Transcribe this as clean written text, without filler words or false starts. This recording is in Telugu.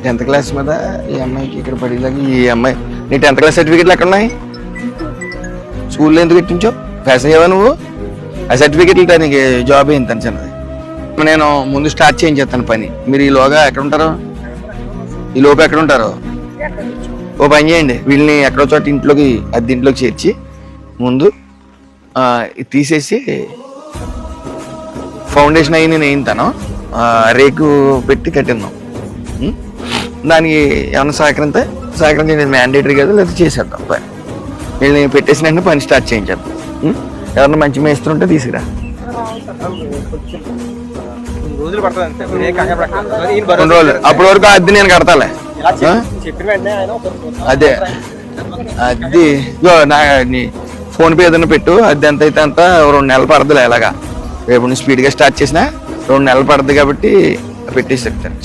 10th క్లాస్ మీద ఈ అమ్మాయికి ఇక్కడ పడేలాగా ఈ అమ్మాయి నీ 10th క్లాస్ సర్టిఫికెట్లు ఎక్కడ ఉన్నాయి? స్కూల్లో ఎందుకు పెట్టించావు? పాస్ అయ్యావా నువ్వు? ఆ సర్టిఫికెట్లు నీకు జాబ్ ఏంటి అని చిన్నది. నేను ముందు స్టార్ట్ చేయించేస్తాను పని. మీరు ఈలోగా ఎక్కడ ఉంటారు? ఈ లోపు ఎక్కడ ఉంటారు? ఓ పని చేయండి, వీళ్ళని ఎక్కడో చోట ఇంట్లోకి అద్దె ఇంట్లోకి చేర్చి ముందు తీసేసి ఫౌండేషన్ అయ్యి నేను వేయింతాను, రేకు పెట్టి కట్టిందాం. దానికి ఏమన్నా సహకరించే మ్యాండేటరీ కదా, లేదా చేసేద్దాం పని. వీళ్ళని పెట్టేసినట్టు పని స్టార్ట్ చేయించేద్దాం. ఎవరన్నా మంచి మేస్త్రి ఉంటే తీసుకురా. 2 రోజులు పడుతుంది. అప్పటి వరకు అద్దె నేను కడతాలే. అదే అది ఫోన్ పే ఏదైనా పెట్టు, అది ఎంత అయితే అంత 2 నెలలు పడుతుంది. ఎలాగా రేపు స్పీడ్గా స్టార్ట్ చేసినా 2 నెలలు పడుతుంది కాబట్టి పెట్టేసి చెప్తాను.